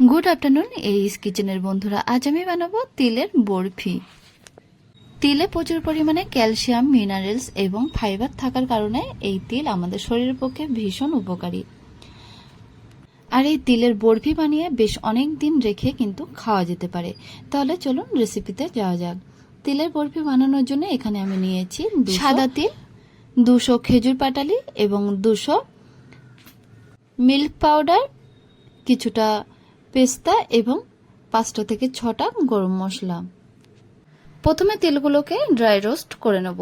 Good afternoon এইস কিচেনের বন্ধুরা, আজ আমি বানাবো তিলের বরফি। তিলে প্রচুর পরিমাণে ক্যালসিয়াম, মিনারেলস এবং ফাইবার থাকার কারণে এই তিল আমাদের শরীরের পক্ষে ভীষণ উপকারী। আর এই তিলের বরফি বানিয়ে বেশ অনেক দিন রেখে কিন্তু খাওয়া যেতে পারে। তাহলে চলুন রেসিপিতে যাওয়া যাক। তিলের বরফি বানানোর জন্য এখানে আমি নিয়েছি সাদা তিল, 200 খেজুর পাটালি এবং 200 মিল্ক পাউডার, কিছুটা পেস্তা এবং 5টা থেকে 6টা গরম মশলা। প্রথমে তিলগুলোকে ড্রাই রোস্ট করে নেব।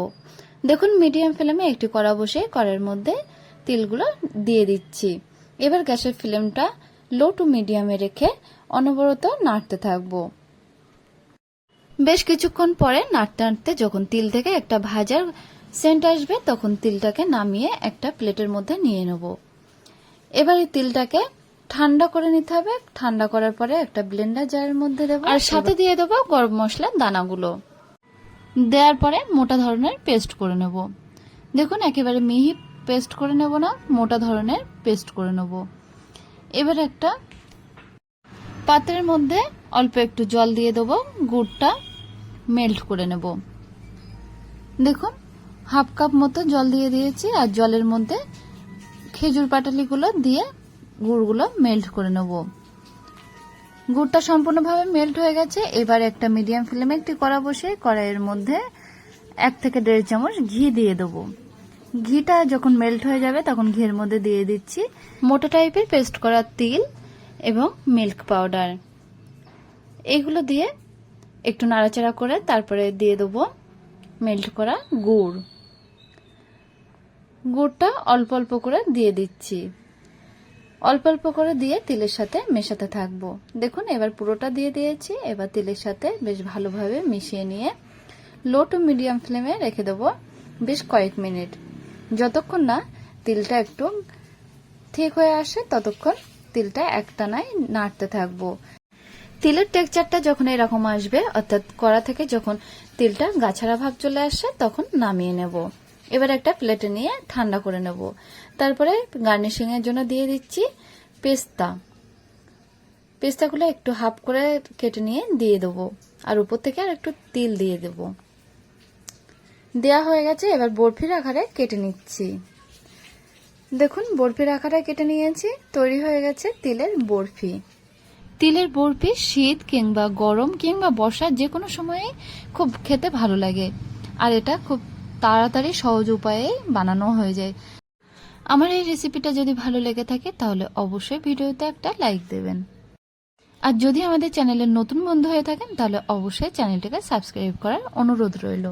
দেখুন, মিডিয়াম ফ্লেমে একটি কড়া বসে কড়াইয়ের মধ্যে তিলগুলো দিয়ে দিচ্ছি। এবার গ্যাসের ফ্লেমটা লো টু মিডিয়ামে রেখে অনবরত নাড়তে থাকবো। বেশ কিছুক্ষণ পরে নাড়তে নাড়তে যখন তিল থেকে একটা ভাজার সেন্ট আসবে তখন তিলটাকে নামিয়ে একটা প্লেটের মধ্যে নিয়ে নেব। এবার এই তিলটাকে ঠান্ডা করে নিতে হবে। ঠান্ডা করার পরে একটা ব্লেন্ডার জারের মধ্যে দেবো আর সাথে দিয়ে দেবো গরম মশলার দানাগুলো। দেওয়ার পরে মোটা ধরনের পেস্ট করে নেব। দেখুন, একেবারে মিহি পেস্ট করে নেব না, মোটা ধরনের পেস্ট করে নেব। এবার একটা পাত্রের মধ্যে অল্প একটু জল দিয়ে দেবো, গুড়টা মেল্ট করে নেব। দেখুন, হাফ কাপ মতো জল দিয়ে দিয়েছি আর জলের মধ্যে খেজুর পাটালিগুলো দিয়ে গুড়গুলো মেল্ট করে নেব। গুড়টা সম্পূর্ণভাবে মেল্ট হয়ে গেছে। এবার একটা মিডিয়াম ফ্লেমে একটি কড়া বসে কড়াইয়ের মধ্যে 1 থেকে 1.5 চামচ ঘি দিয়ে দেবো। ঘিটা যখন মেল্ট হয়ে যাবে তখন ঘিয়ের মধ্যে দিয়ে দিচ্ছি মোটা টাইপের পেস্ট করা তিল এবং মিল্ক পাউডার। এগুলো দিয়ে একটু নাড়াচাড়া করে তারপরে দিয়ে দেবো মেল্ট করা গুড়। গুড়টা অল্প অল্প করে দিয়ে দিচ্ছি। অল্প অল্প করে দিয়ে তিলের সাথে মেশাতে থাকবো। দেখুন, এবার পুরোটা দিয়ে দিয়েছি। এবার তিলের সাথে বেশ ভালোভাবে মিশিয়ে নিয়ে লো টু মিডিয়াম ফ্লেমে রেখে দেবো বেশ কয়েক মিনিট। যতক্ষণ না তিলটা একটু ঠিক হয়ে আসে ততক্ষণ তিলটা একটানায় নাড়তে থাকবো। তিলের টেক্সচারটা যখন এরকম আসবে, অর্থাৎ কড়া থেকে যখন তিলটা গাছাড়া ভাব চলে আসে তখন নামিয়ে নেব। এবার একটা প্লেটে নিয়ে ঠান্ডা করে নেব। তারপরে গার্নিশিং এর জন্য দিয়ে দিচ্ছি পেস্তা। পেস্তাগুলো একটু হাফ করে কেটে নিয়ে দিয়ে দেবো আর উপর থেকে আর একটু তিল দিয়ে দেব। দেয়া হয়ে গেছে। এবার বরফির আকারে কেটে নিচ্ছি। দেখুন, বরফির আকারে কেটে নিয়েছি। তৈরি হয়ে গেছে তিলের বরফি। তিলের বরফি শীত কিংবা গরম কিংবা বর্ষার যে কোনো সময়ে খুব খেতে ভালো লাগে। আর এটা খুব তাড়াতাড়ি সহজ উপায়ে বানানো হয়ে যায়। আমার এই রেসিপিটা যদি ভালো লেগে থাকে তাহলে অবশ্যই ভিডিওতে একটা লাইক দেবেন। আর যদি আমাদের চ্যানেলের নতুন বন্ধু হয়ে থাকেন তাহলে অবশ্যই চ্যানেলটাকে সাবস্ক্রাইব করার অনুরোধ রইল।